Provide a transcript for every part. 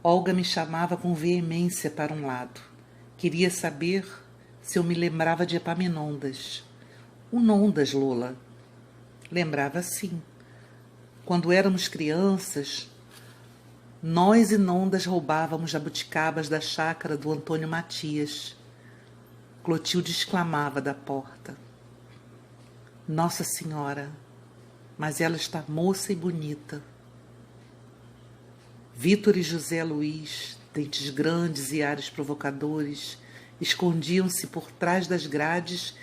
Olga me chamava com veemência para um lado. Queria saber se eu me lembrava de Epaminondas. O Nondas, Lola. Lembrava sim. Quando éramos crianças, nós e Nondas roubávamos jabuticabas da chácara do Antônio Matias. Clotilde exclamava da porta. Nossa Senhora, mas ela está moça e bonita. Vítor e José Luís, dentes grandes e ares provocadores, escondiam-se por trás das grades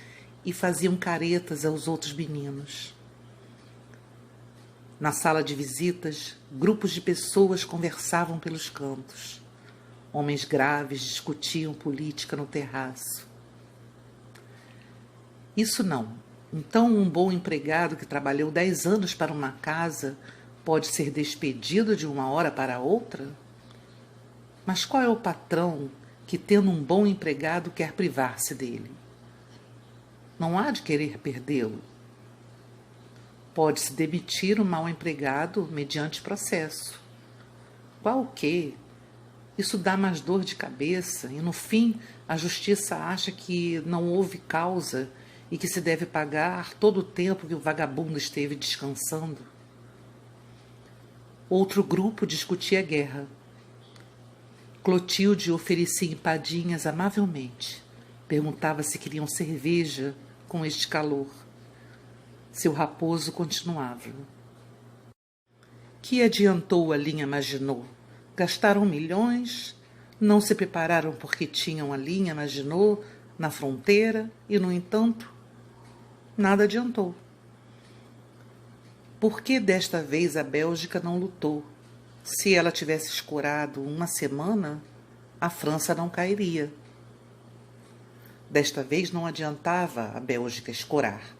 e faziam caretas aos outros meninos. Na sala de visitas, grupos de pessoas conversavam pelos cantos. Homens graves discutiam política no terraço. Isso não. Então um bom empregado que trabalhou 10 anos para uma casa pode ser despedido de uma hora para outra? Mas qual é o patrão que, tendo um bom empregado, quer privar-se dele? Não há de querer perdê-lo. Pode-se demitir um mau empregado mediante processo. Qual o quê? Isso dá mais dor de cabeça e, no fim, a justiça acha que não houve causa e que se deve pagar todo o tempo que o vagabundo esteve descansando. Outro grupo discutia a guerra. Clotilde oferecia empadinhas amavelmente. Perguntava se queriam cerveja com este calor. Seu raposo continuava. Que adiantou a linha Maginot? Gastaram milhões, não se prepararam porque tinham a linha Maginot na fronteira e, no entanto, nada adiantou. Por que desta vez a Bélgica não lutou? Se ela tivesse escorado uma semana, a França não cairia. Desta vez não adiantava a Bélgica escorar.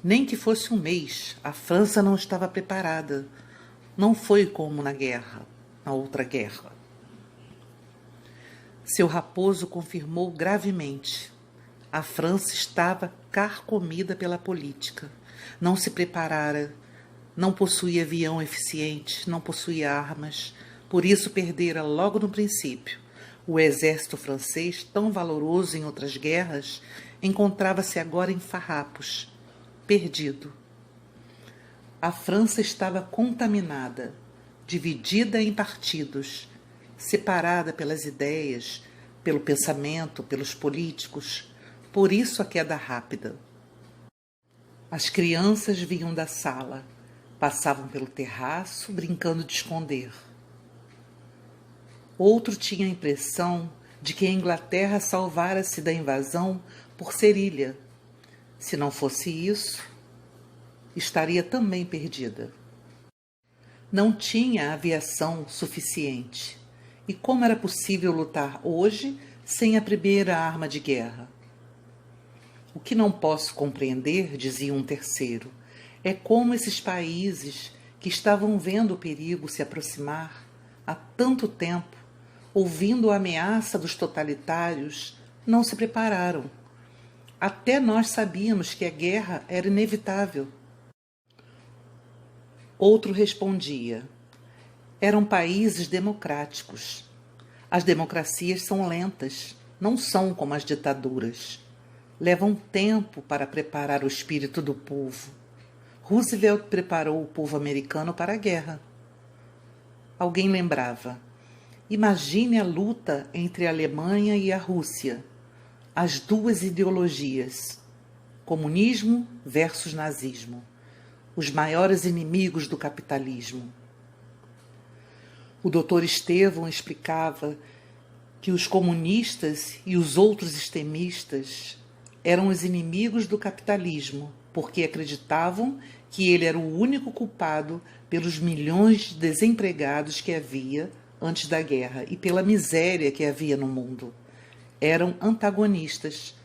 Nem que fosse um mês, a França não estava preparada. Não foi como na outra guerra. Seu raposo confirmou gravemente. A França estava carcomida pela política. Não se preparara, não possuía avião eficiente, não possuía armas. Por isso perdera logo no princípio. O exército francês, tão valoroso em outras guerras, encontrava-se agora em farrapos, perdido. A França estava contaminada, dividida em partidos, separada pelas ideias, pelo pensamento, pelos políticos. Por isso a queda rápida. As crianças vinham da sala, passavam pelo terraço, brincando de esconder. Outro tinha a impressão de que a Inglaterra salvara-se da invasão por ser ilha. Se não fosse isso, estaria também perdida. Não tinha aviação suficiente. E como era possível lutar hoje sem a primeira arma de guerra? O que não posso compreender, dizia um terceiro, é como esses países que estavam vendo o perigo se aproximar há tanto tempo, ouvindo a ameaça dos totalitários, não se prepararam. Até nós sabíamos que a guerra era inevitável. Outro respondia, eram países democráticos. As democracias são lentas, não são como as ditaduras. Levam tempo para preparar o espírito do povo. Roosevelt preparou o povo americano para a guerra. Alguém lembrava, imagine a luta entre a Alemanha e a Rússia, as duas ideologias, comunismo versus nazismo, os maiores inimigos do capitalismo. O Dr. Estevão explicava que os comunistas e os outros extremistas eram os inimigos do capitalismo, porque acreditavam que ele era o único culpado pelos milhões de desempregados que havia antes da guerra e pela miséria que havia no mundo. Eram antagonistas,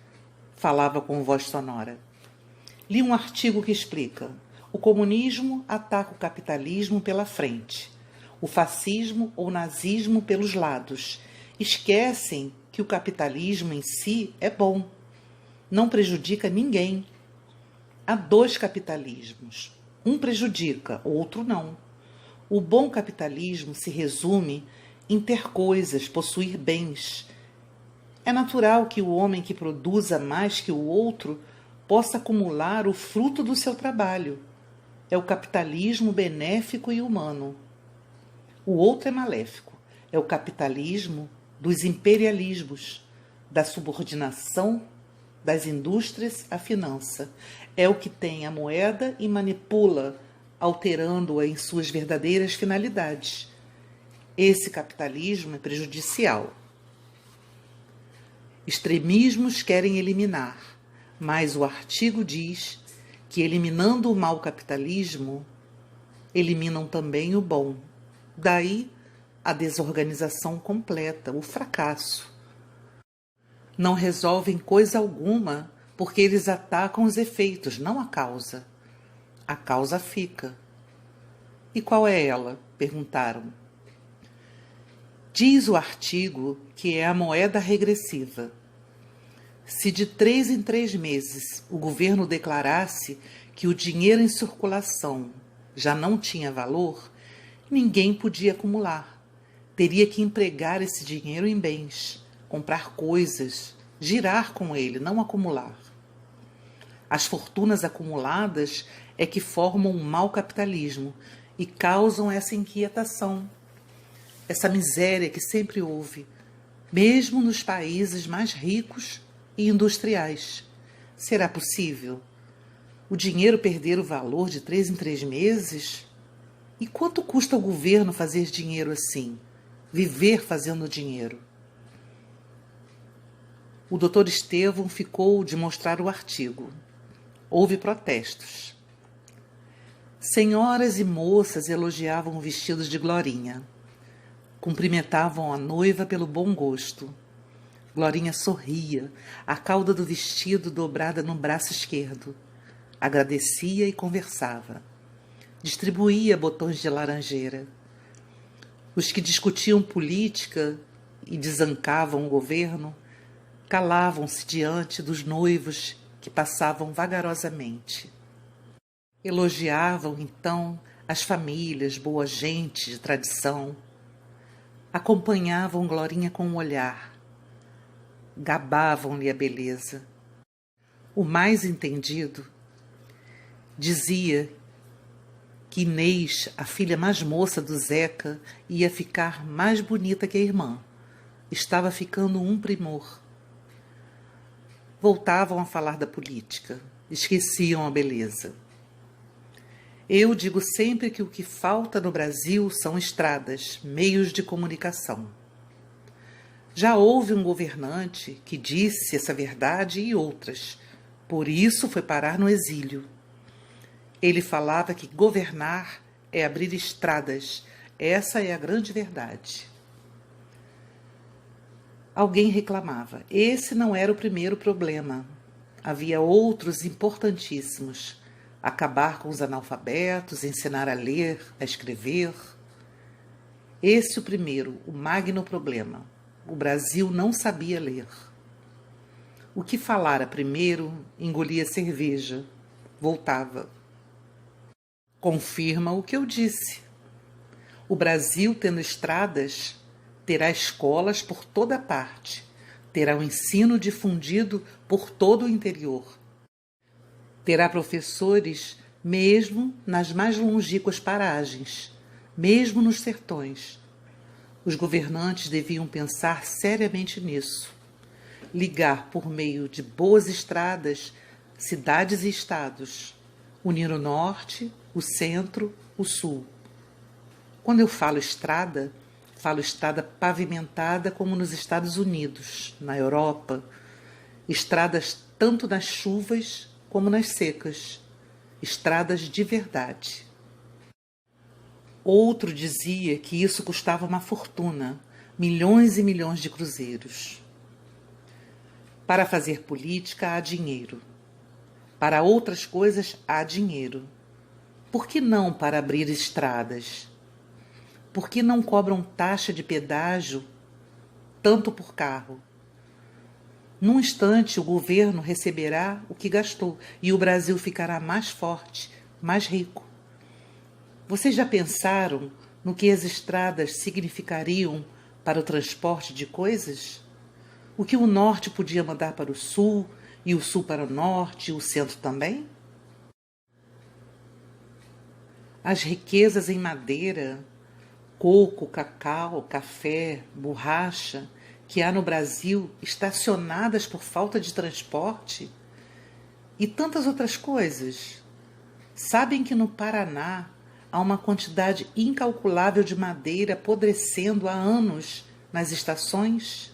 falava com voz sonora. Li um artigo que explica: o comunismo ataca o capitalismo pela frente, o fascismo ou nazismo pelos lados. Esquecem que o capitalismo em si é bom, não prejudica ninguém. Há dois capitalismos, um prejudica, outro não. O bom capitalismo se resume em ter coisas, possuir bens. É natural que o homem que produza mais que o outro possa acumular o fruto do seu trabalho. É o capitalismo benéfico e humano. O outro é maléfico. É o capitalismo dos imperialismos, da subordinação das indústrias à finança. É o que tem a moeda e manipula, alterando-a em suas verdadeiras finalidades. Esse capitalismo é prejudicial. Extremismos querem eliminar, mas o artigo diz que, eliminando o mau capitalismo, eliminam também o bom. Daí a desorganização completa, o fracasso. Não resolvem coisa alguma porque eles atacam os efeitos, não a causa. A causa fica. E qual é ela? Perguntaram. Diz o artigo que é a moeda regressiva. Se de 3 em 3 meses o governo declarasse que o dinheiro em circulação já não tinha valor, ninguém podia acumular. Teria que empregar esse dinheiro em bens, comprar coisas, girar com ele, não acumular. As fortunas acumuladas é que formam um mau capitalismo e causam essa inquietação, essa miséria que sempre houve, mesmo nos países mais ricos e industriais. Será possível o dinheiro perder o valor de 3 em 3 meses? E quanto custa ao governo fazer dinheiro assim? Viver fazendo dinheiro? O doutor Estevão ficou de mostrar o artigo. Houve protestos. Senhoras e moças elogiavam vestidos de Glorinha. Cumprimentavam a noiva pelo bom gosto. Glorinha sorria, a cauda do vestido dobrada no braço esquerdo. Agradecia e conversava. Distribuía botões de laranjeira. Os que discutiam política e desancavam o governo calavam-se diante dos noivos que passavam vagarosamente. Elogiavam, então, as famílias, boa gente de tradição. Acompanhavam Glorinha com o olhar. Gabavam-lhe a beleza. O mais entendido dizia que Inês, a filha mais moça do Zeca, ia ficar mais bonita que a irmã. Estava ficando um primor. Voltavam a falar da política. Esqueciam a beleza. Eu digo sempre que o que falta no Brasil são estradas, meios de comunicação. Já houve um governante que disse essa verdade e outras. Por isso foi parar no exílio. Ele falava que governar é abrir estradas. Essa é a grande verdade. Alguém reclamava. Esse não era o primeiro problema. Havia outros importantíssimos. Acabar com os analfabetos, ensinar a ler, a escrever. Esse o primeiro, o magno problema. O Brasil não sabia ler. O que falara primeiro engolia cerveja, voltava. Confirma o que eu disse. O Brasil, tendo estradas, terá escolas por toda parte, terá o ensino difundido por todo o interior. Terá professores mesmo nas mais longínquas paragens, mesmo nos sertões. Os governantes deviam pensar seriamente nisso. Ligar por meio de boas estradas cidades e estados, unir o norte, o centro, o sul. Quando eu falo estrada pavimentada como nos Estados Unidos, na Europa, estradas tanto nas chuvas como nas secas, estradas de verdade. Outro dizia que isso custava uma fortuna, milhões e milhões de cruzeiros. Para fazer política há dinheiro. Para outras coisas há dinheiro. Por que não para abrir estradas? Por que não cobram taxa de pedágio tanto por carro? Num instante, o governo receberá o que gastou e o Brasil ficará mais forte, mais rico. Vocês já pensaram no que as estradas significariam para o transporte de coisas? O que o norte podia mandar para o sul, e o sul para o norte, e o centro também? As riquezas em madeira, coco, cacau, café, borracha, que há no Brasil estacionadas por falta de transporte, e tantas outras coisas. Sabem que no Paraná há uma quantidade incalculável de madeira apodrecendo há anos nas estações,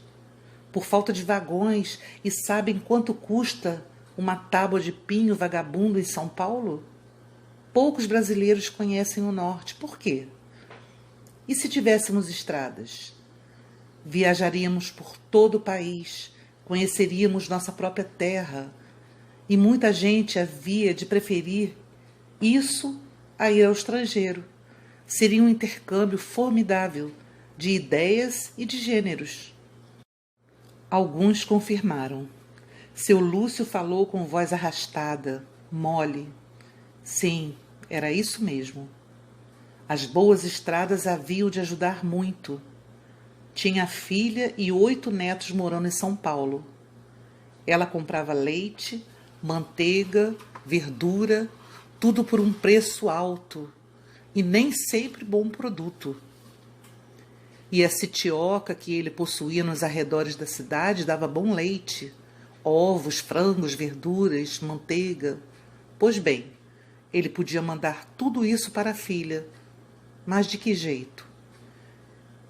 por falta de vagões, e sabem quanto custa uma tábua de pinho vagabundo em São Paulo? Poucos brasileiros conhecem o norte. Por quê? E se tivéssemos estradas? Viajaríamos por todo o país, conheceríamos nossa própria terra, e muita gente havia de preferir isso a ir ao estrangeiro. Seria um intercâmbio formidável de ideias e de gêneros. Alguns confirmaram. Seu Lúcio falou com voz arrastada, mole. Sim, era isso mesmo. As boas estradas haviam de ajudar muito. Tinha filha e 8 netos morando em São Paulo. Ela comprava leite, manteiga, verdura, tudo por um preço alto e nem sempre bom produto. E a sitioca que ele possuía nos arredores da cidade dava bom leite, ovos, frangos, verduras, manteiga. Pois bem, ele podia mandar tudo isso para a filha. Mas de que jeito?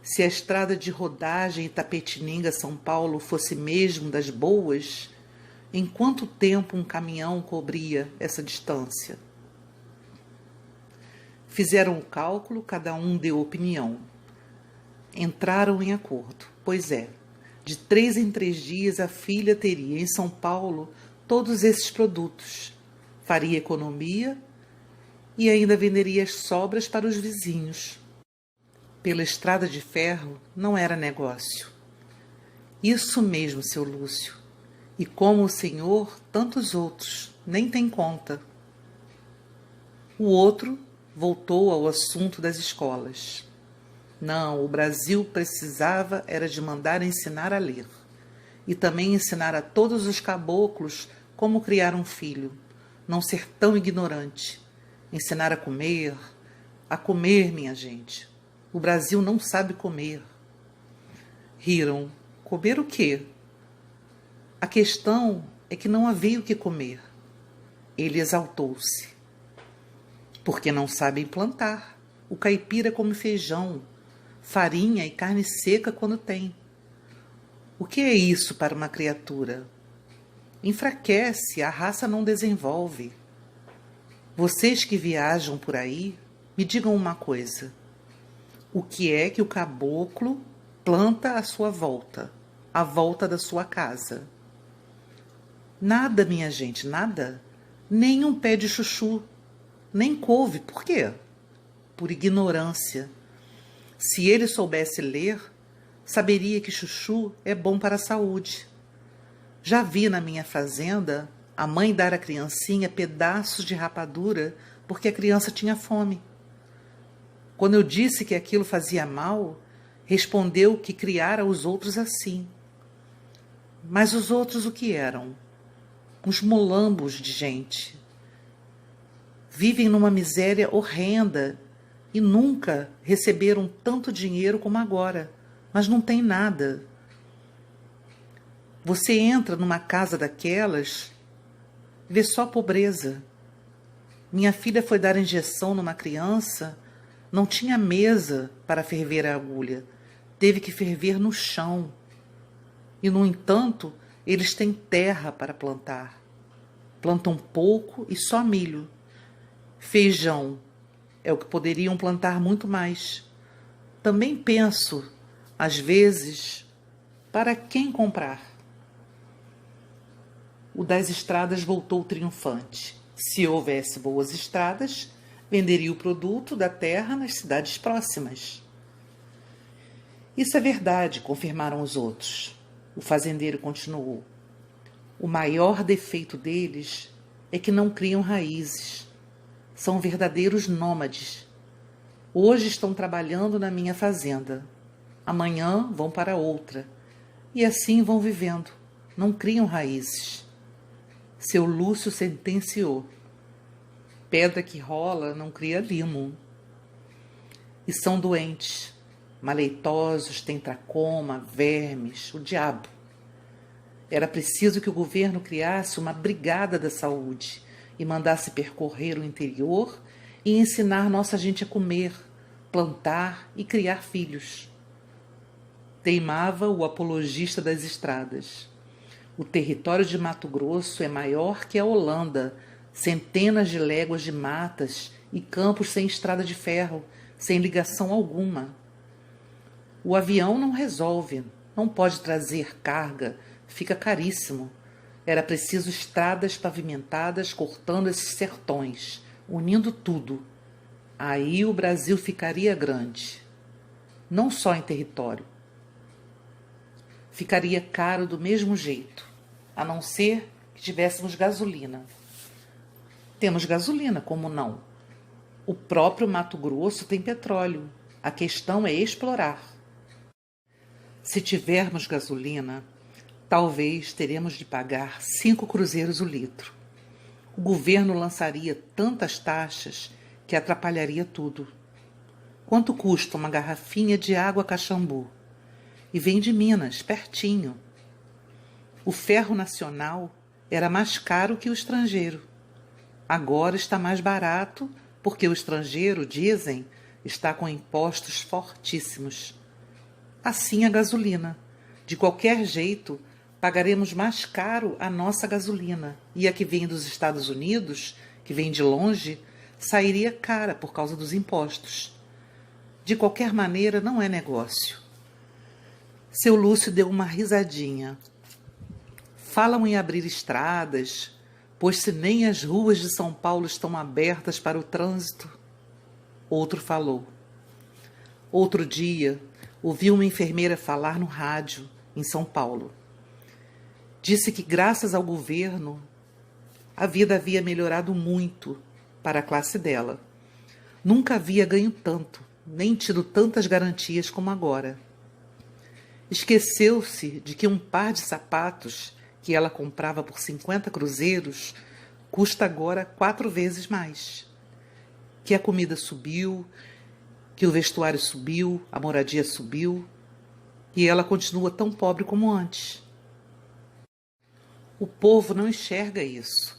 Se a estrada de rodagem Itapetininga-São Paulo fosse mesmo das boas, em quanto tempo um caminhão cobria essa distância? Fizeram o cálculo, cada um deu opinião. Entraram em acordo. Pois é, de 3 em 3 dias a filha teria em São Paulo todos esses produtos. Faria economia e ainda venderia as sobras para os vizinhos. Pela estrada de ferro não era negócio. Isso mesmo, seu Lúcio. E como o senhor, tantos outros, nem tem conta. O outro voltou ao assunto das escolas. Não, o Brasil precisava era de mandar ensinar a ler. E também ensinar a todos os caboclos como criar um filho. Não ser tão ignorante. Ensinar a comer, minha gente. O Brasil não sabe comer. Riram. Comer o quê? A questão é que não havia o que comer. Ele exaltou-se. Porque não sabem plantar. O caipira come feijão, farinha e carne seca quando tem. O que é isso para uma criatura? Enfraquece, a raça não desenvolve. Vocês que viajam por aí, me digam uma coisa. O que é que o caboclo planta à sua volta, à volta da sua casa? Nada, minha gente, nada. Nem um pé de chuchu, nem couve. Por quê? Por ignorância. Se ele soubesse ler, saberia que chuchu é bom para a saúde. Já vi na minha fazenda a mãe dar à criancinha pedaços de rapadura porque a criança tinha fome. Quando eu disse que aquilo fazia mal, respondeu que criara os outros assim. Mas os outros o que eram? Uns molambos de gente. Vivem numa miséria horrenda e nunca receberam tanto dinheiro como agora, mas não tem nada. Você entra numa casa daquelas, vê só pobreza. Minha filha foi dar injeção numa criança, não tinha mesa para ferver a agulha, teve que ferver no chão. E, no entanto, eles têm terra para plantar. Plantam pouco e só milho. Feijão é o que poderiam plantar muito mais. Também penso, às vezes, para quem comprar? O das estradas voltou triunfante. Se houvesse boas estradas, venderia o produto da terra nas cidades próximas. Isso é verdade, confirmaram os outros. O fazendeiro continuou. O maior defeito deles é que não criam raízes. São verdadeiros nômades. Hoje estão trabalhando na minha fazenda. Amanhã vão para outra. E assim vão vivendo. Não criam raízes. Seu Lúcio sentenciou. Pedra que rola não cria limo. E são doentes, maleitosos, têm tracoma, vermes, o diabo. Era preciso que o governo criasse uma brigada da saúde e mandasse percorrer o interior e ensinar nossa gente a comer, plantar e criar filhos. Teimava o apologista das estradas. O território de Mato Grosso é maior que a Holanda, centenas de léguas de matas e campos sem estrada de ferro, sem ligação alguma. O avião não resolve, não pode trazer carga, fica caríssimo. Era preciso estradas pavimentadas cortando esses sertões, unindo tudo. Aí o Brasil ficaria grande. Não só em território. Ficaria caro do mesmo jeito, a não ser que tivéssemos gasolina. Temos gasolina, como não? O próprio Mato Grosso tem petróleo. A questão é explorar. Se tivermos gasolina, talvez teremos de pagar 5 cruzeiros o litro. O governo lançaria tantas taxas que atrapalharia tudo. Quanto custa uma garrafinha de água Caxambu? E vem de Minas, pertinho. O ferro nacional era mais caro que o estrangeiro. Agora está mais barato porque o estrangeiro, dizem, está com impostos fortíssimos. Assim a gasolina. De qualquer jeito, pagaremos mais caro a nossa gasolina. E a que vem dos Estados Unidos, que vem de longe, sairia cara por causa dos impostos. De qualquer maneira, não é negócio. Seu Lúcio deu uma risadinha. Falam em abrir estradas, pois se nem as ruas de São Paulo estão abertas para o trânsito. Outro falou. Outro dia, ouvi uma enfermeira falar no rádio, em São Paulo. Disse que, graças ao governo, a vida havia melhorado muito para a classe dela. Nunca havia ganho tanto, nem tido tantas garantias como agora. Esqueceu-se de que um par de sapatos que ela comprava por 50 cruzeiros custa agora 4 vezes mais. Que a comida subiu, que o vestuário subiu, a moradia subiu, e ela continua tão pobre como antes. O povo não enxerga isso.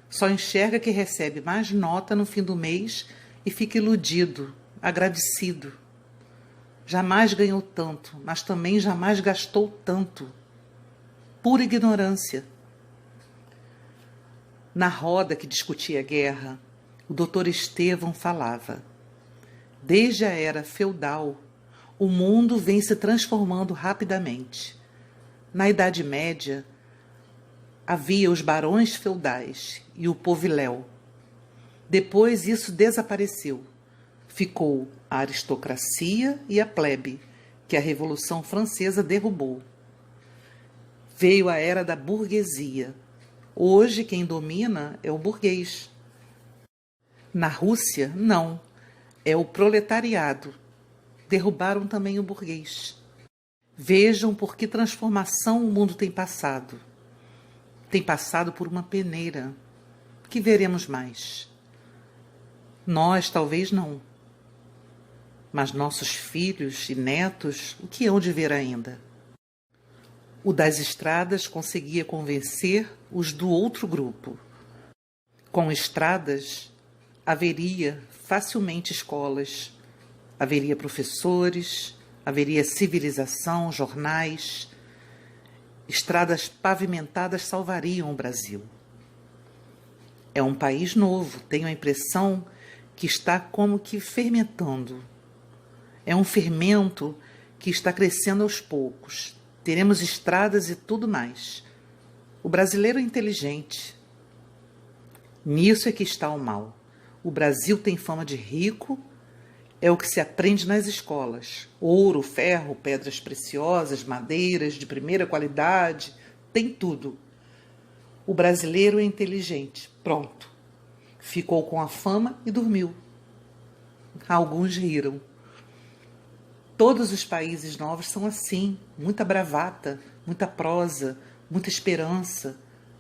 Só enxerga que recebe mais nota no fim do mês e fica iludido, agradecido. Jamais ganhou tanto, mas também jamais gastou tanto. Pura ignorância. Na roda que discutia a guerra, o doutor Estevão falava: desde a era feudal, o mundo vem se transformando rapidamente. Na Idade Média, havia os barões feudais e o poviléu. Depois isso desapareceu. Ficou a aristocracia e a plebe, que a Revolução Francesa derrubou. Veio a era da burguesia. Hoje quem domina é o burguês. Na Rússia, não. É o proletariado. Derrubaram também o burguês. Vejam por que transformação o mundo tem passado. Tem passado por uma peneira. Que veremos mais? Nós talvez não. Mas nossos filhos e netos, o que hão de ver ainda? O das estradas conseguia convencer os do outro grupo. Com estradas, haveria facilmente escolas, haveria professores, haveria civilização, jornais. Estradas pavimentadas salvariam o Brasil. É um país novo, tenho a impressão que está como que fermentando. É um fermento que está crescendo aos poucos. Teremos estradas e tudo mais. O brasileiro é inteligente. Nisso é que está o mal. O Brasil tem fama de rico, é o que se aprende nas escolas. Ouro, ferro, pedras preciosas, madeiras de primeira qualidade, tem tudo. O brasileiro é inteligente, pronto. Ficou com a fama e dormiu. Alguns riram. Todos os países novos são assim, muita bravata, muita prosa, muita esperança,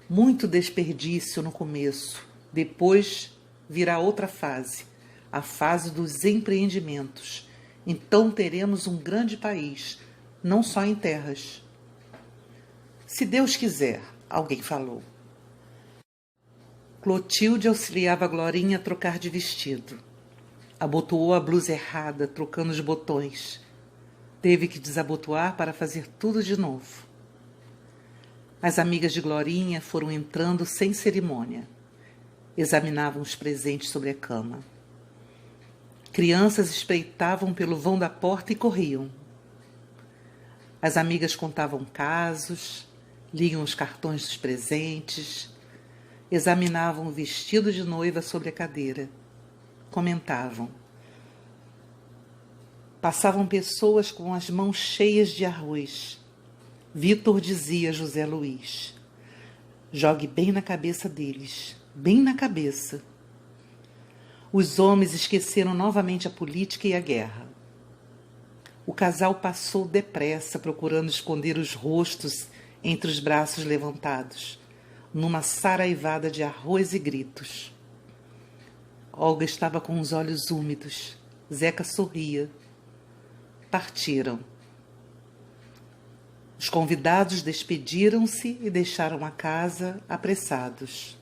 muito desperdício no começo. Depois virá outra fase, a fase dos empreendimentos. Então teremos um grande país, não só em terras. Se Deus quiser, alguém falou. Clotilde auxiliava a Glorinha a trocar de vestido. Abotoou a blusa errada, trocando os botões. Teve que desabotoar para fazer tudo de novo. As amigas de Glorinha foram entrando sem cerimônia. Examinavam os presentes sobre a cama. Crianças espreitavam pelo vão da porta e corriam. As amigas contavam casos, liam os cartões dos presentes, examinavam o vestido de noiva sobre a cadeira. Comentavam. Passavam pessoas com as mãos cheias de arroz. Vitor dizia a José Luiz: jogue bem na cabeça deles, bem na cabeça. Os homens esqueceram novamente a política e a guerra. O casal passou depressa, procurando esconder os rostos entre os braços levantados, numa saraivada de arroz e gritos. Olga estava com os olhos úmidos. Zeca sorria. Partiram. Os convidados despediram-se e deixaram a casa apressados.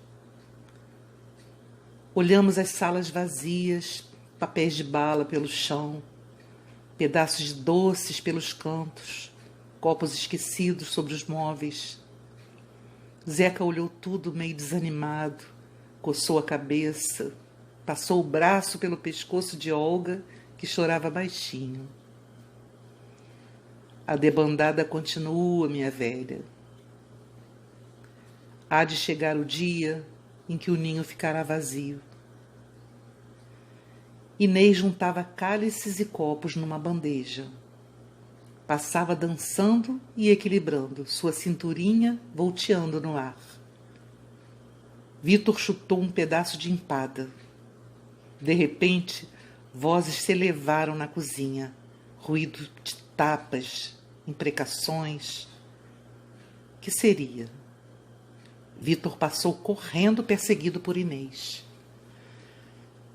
Olhamos as salas vazias, papéis de bala pelo chão, pedaços de doces pelos cantos, copos esquecidos sobre os móveis. Zeca olhou tudo meio desanimado, coçou a cabeça, passou o braço pelo pescoço de Olga, que chorava baixinho. A debandada continua, minha velha. Há de chegar o dia em que o ninho ficará vazio. Inês juntava cálices e copos numa bandeja. Passava dançando e equilibrando, sua cinturinha volteando no ar. Vitor chutou um pedaço de empada. De repente, vozes se elevaram na cozinha, ruído de tapas, imprecações. Que seria? Vitor passou correndo, perseguido por Inês.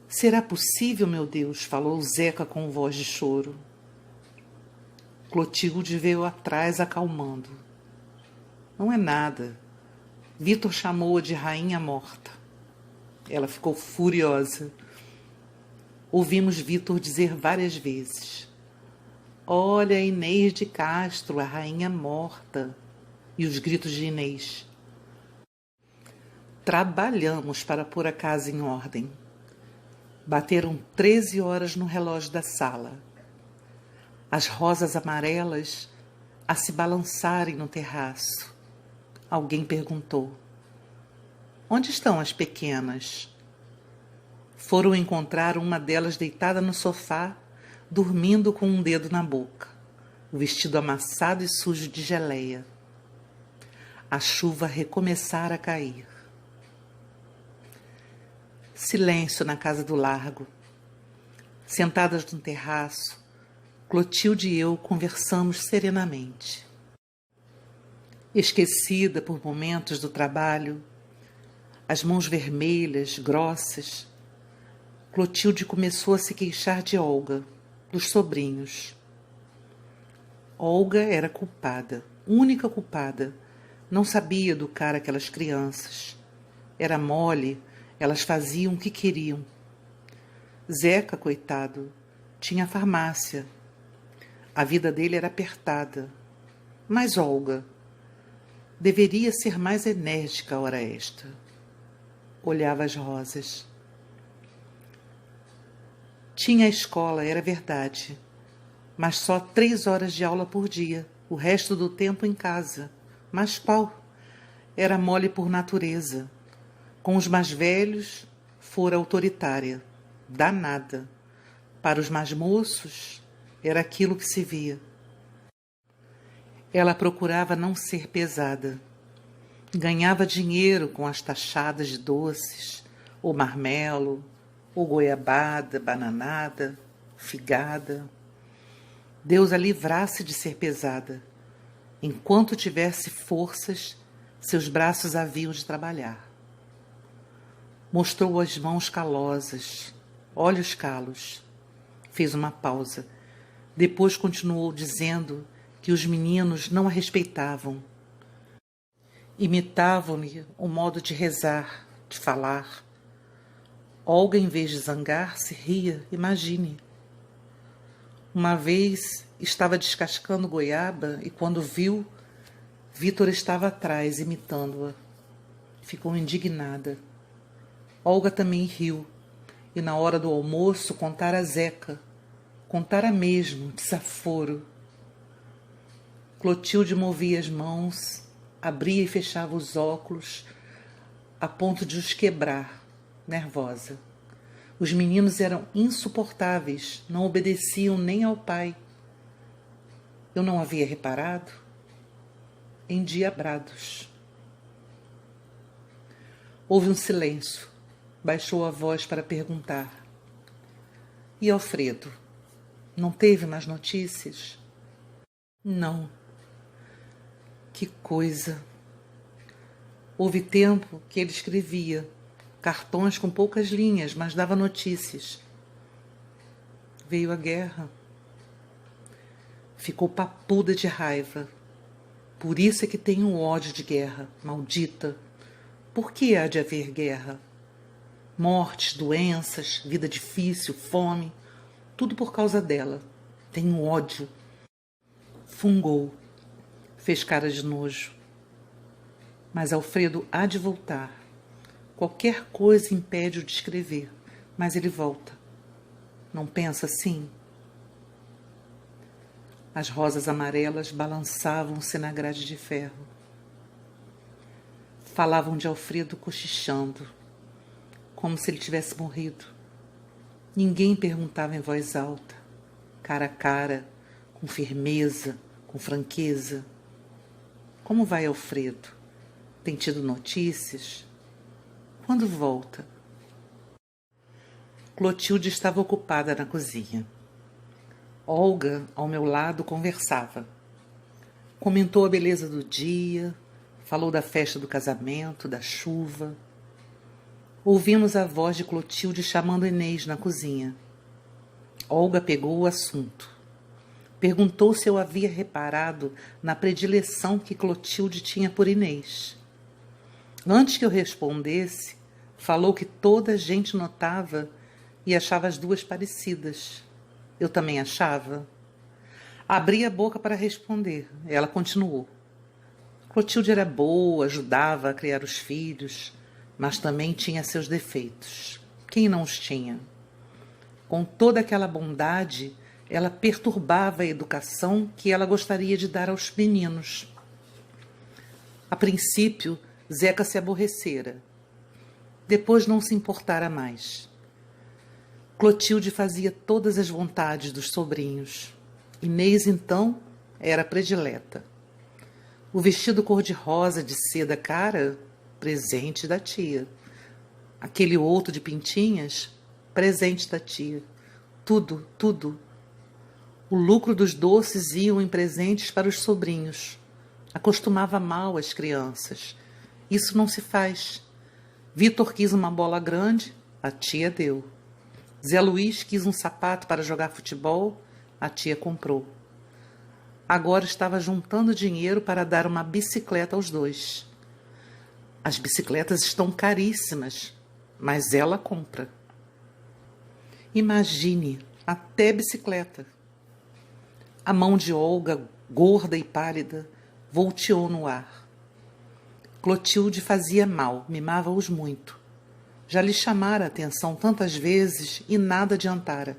Será possível, meu Deus? Falou Zeca com voz de choro. Clotilde veio atrás, acalmando. Não é nada. Vitor chamou-a de rainha morta. Ela ficou furiosa. Ouvimos Vitor dizer várias vezes: olha, Inês de Castro, a rainha morta. E os gritos de Inês: trabalhamos para pôr a casa em ordem. Bateram 13 horas no relógio da sala. As rosas amarelas a se balançarem no terraço. Alguém perguntou: onde estão as pequenas? Foram encontrar uma delas deitada no sofá, dormindo com um dedo na boca, o vestido amassado e sujo de geleia. A chuva recomeçara a cair. Silêncio na casa do largo. Sentadas no terraço, Clotilde e eu conversamos serenamente. Esquecida por momentos do trabalho, as mãos vermelhas, grossas, Clotilde começou a se queixar de Olga, dos sobrinhos. Olga era culpada, única culpada. Não sabia educar aquelas crianças. Era mole, elas faziam o que queriam. Zeca, coitado, tinha farmácia. A vida dele era apertada. Mas Olga deveria ser mais enérgica a hora esta. Olhava as rosas. Tinha a escola, era verdade, mas só 3 horas de aula por dia, o resto do tempo em casa. Mas qual? Era mole por natureza. Com os mais velhos, fora autoritária, danada. Para os mais moços, era aquilo que se via. Ela procurava não ser pesada. Ganhava dinheiro com as taxadas de doces, ou marmelo, ou goiabada, bananada, figada. Deus a livrasse de ser pesada. Enquanto tivesse forças, seus braços haviam de trabalhar. Mostrou as mãos calosas, olhos calos. Fez uma pausa. Depois continuou dizendo que os meninos não a respeitavam. Imitavam-lhe o modo de rezar, de falar. Olga, em vez de zangar-se, ria, imagine. Uma vez estava descascando goiaba e quando viu, Vitor estava atrás, imitando-a. Ficou indignada. Olga também riu e na hora do almoço contara a Zeca. Contara mesmo, desaforo. Clotilde movia as mãos, abria e fechava os óculos, a ponto de os quebrar, nervosa. Os meninos eram insuportáveis, não obedeciam nem ao pai. Eu não havia reparado? Endiabrados. Houve um silêncio. Baixou a voz para perguntar. E Alfredo? Não teve mais notícias? Não. Que coisa! Houve tempo que ele escrevia, cartões com poucas linhas, mas dava notícias. Veio a guerra. Ficou papuda de raiva. Por isso é que tenho ódio de guerra, maldita. Por que há de haver guerra? Mortes, doenças, vida difícil, fome, tudo por causa dela. Tenho ódio. Fungou. Fez cara de nojo. Mas Alfredo há de voltar. Qualquer coisa impede-o de escrever, mas ele volta. Não pensa assim? As rosas amarelas balançavam-se na grade de ferro. Falavam de Alfredo cochichando, como se ele tivesse morrido. Ninguém perguntava em voz alta, cara a cara, com firmeza, com franqueza. Como vai Alfredo? Tem tido notícias? Quando volta? Clotilde estava ocupada na cozinha. Olga, ao meu lado, conversava. Comentou a beleza do dia, falou da festa do casamento, da chuva. Ouvimos a voz de Clotilde chamando Inês na cozinha. Olga pegou o assunto. Perguntou se eu havia reparado na predileção que Clotilde tinha por Inês. Antes que eu respondesse, falou que toda a gente notava e achava as duas parecidas. Eu também achava. Abri a boca para responder. Ela continuou. Clotilde era boa, ajudava a criar os filhos, mas também tinha seus defeitos. Quem não os tinha? Com toda aquela bondade, ela perturbava a educação que ela gostaria de dar aos meninos. A princípio, Zeca se aborrecera. Depois não se importara mais. Clotilde fazia todas as vontades dos sobrinhos. Inês, então, era predileta. O vestido cor-de-rosa de seda cara, presente da tia. Aquele outro de pintinhas, presente da tia. Tudo, tudo. O lucro dos doces iam em presentes para os sobrinhos. Acostumava mal as crianças. Isso não se faz. Vitor quis uma bola grande, a tia deu. Zé Luiz quis um sapato para jogar futebol, a tia comprou. Agora estava juntando dinheiro para dar uma bicicleta aos dois. As bicicletas estão caríssimas, mas ela compra. Imagine, até bicicleta. A mão de Olga, gorda e pálida, volteou no ar. Clotilde fazia mal, mimava-os muito. Já lhe chamara a atenção tantas vezes e nada adiantara.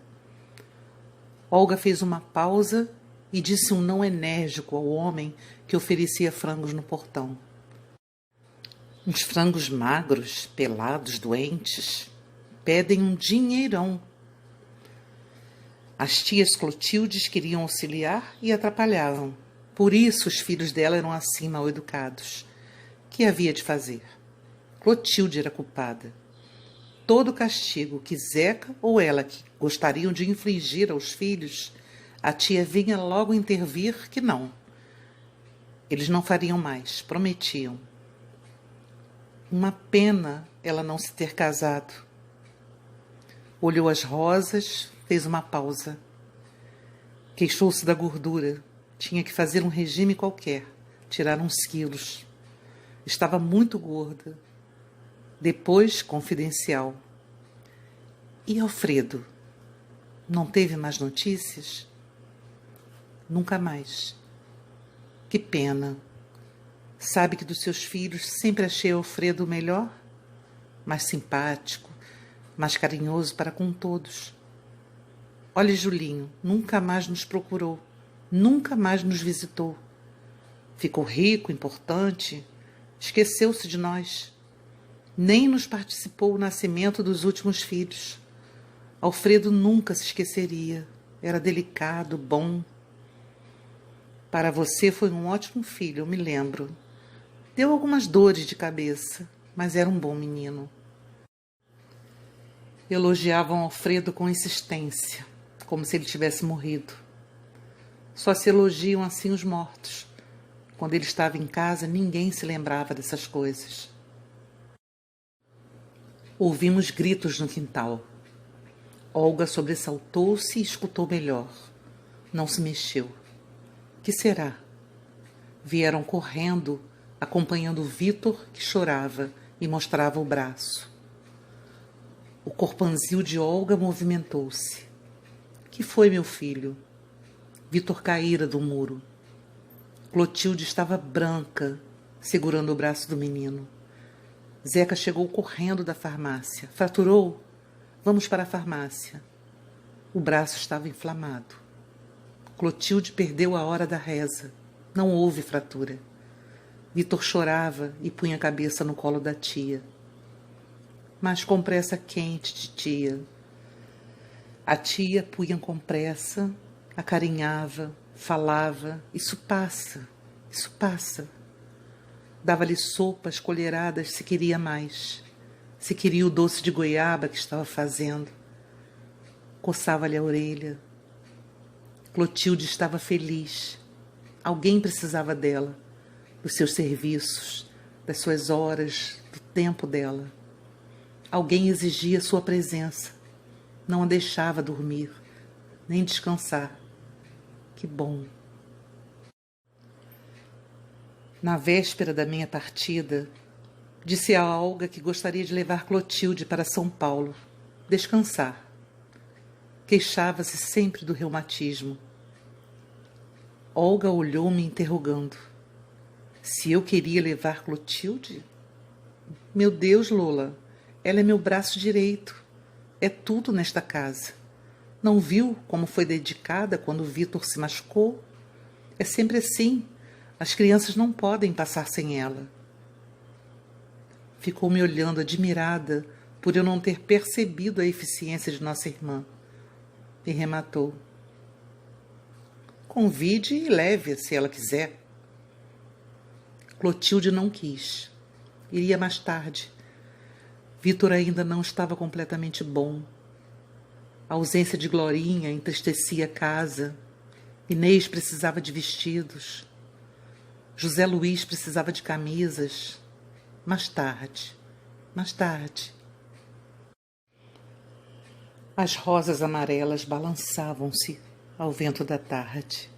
Olga fez uma pausa e disse um não enérgico ao homem que oferecia frangos no portão. Uns frangos magros, pelados, doentes, pedem um dinheirão. As tias Clotildes queriam auxiliar e atrapalhavam. Por isso os filhos dela eram assim mal educados. Que havia de fazer? Clotilde era culpada. todo castigo que Zeca ou ela que gostariam de infligir aos filhos, a tia vinha logo intervir que não. Eles não fariam mais, prometiam. Uma pena ela não se ter casado. Olhou as rosas, fez uma pausa. Queixou-se da gordura. Tinha que fazer um regime qualquer, tirar uns quilos. Estava muito gorda. Depois, confidencial. E Alfredo? Não teve mais notícias? Nunca mais. Que pena. Sabe que dos seus filhos sempre achei Alfredo o melhor? Mais simpático, mais carinhoso para com todos. Olha, Julinho, nunca mais nos procurou, nunca mais nos visitou. Ficou rico, importante, esqueceu-se de nós. Nem nos participou o nascimento dos últimos filhos. Alfredo nunca se esqueceria. Era delicado, bom. Para você foi um ótimo filho, eu me lembro. Deu algumas dores de cabeça, mas era um bom menino. Elogiavam Alfredo com insistência, como se ele tivesse morrido. Só se elogiam assim os mortos. Quando ele estava em casa, ninguém se lembrava dessas coisas. Ouvimos gritos no quintal. Olga sobressaltou-se e escutou melhor. Não se mexeu. Que será? Vieram correndo, acompanhando Vitor, que chorava e mostrava o braço. O corpanzil de Olga movimentou-se. Que foi, meu filho? Vitor caíra do muro. Clotilde estava branca, segurando o braço do menino. Zeca chegou correndo da farmácia. Fraturou? Vamos para a farmácia. O braço estava inflamado. Clotilde perdeu a hora da reza. Não houve fratura. Vitor chorava e punha a cabeça no colo da tia. Mas compressa quente, titia. A tia punha compressa, acarinhava, falava. Isso passa, isso passa. Dava-lhe sopas, colheradas, se queria mais. Se queria o doce de goiaba que estava fazendo. Coçava-lhe a orelha. Clotilde estava feliz. Alguém precisava dela, dos seus serviços, das suas horas, do tempo dela. Alguém exigia sua presença. Não a deixava dormir, nem descansar. Que bom. Na véspera da minha partida, disse a Olga que gostaria de levar Clotilde para São Paulo, descansar. Queixava-se sempre do reumatismo. Olga olhou-me interrogando. Se eu queria levar Clotilde? Meu Deus, Lola, ela é meu braço direito. É tudo nesta casa. Não viu como foi dedicada quando o Vitor se machucou? É sempre assim. As crianças não podem passar sem ela. Ficou me olhando admirada por eu não ter percebido a eficiência de nossa irmã. E rematou. Convide e leve-a se ela quiser. Clotilde não quis. Iria mais tarde. Vitor ainda não estava completamente bom. A ausência de Glorinha entristecia a casa. Inês precisava de vestidos. José Luiz precisava de camisas. Mais tarde, mais tarde. As rosas amarelas balançavam-se ao vento da tarde.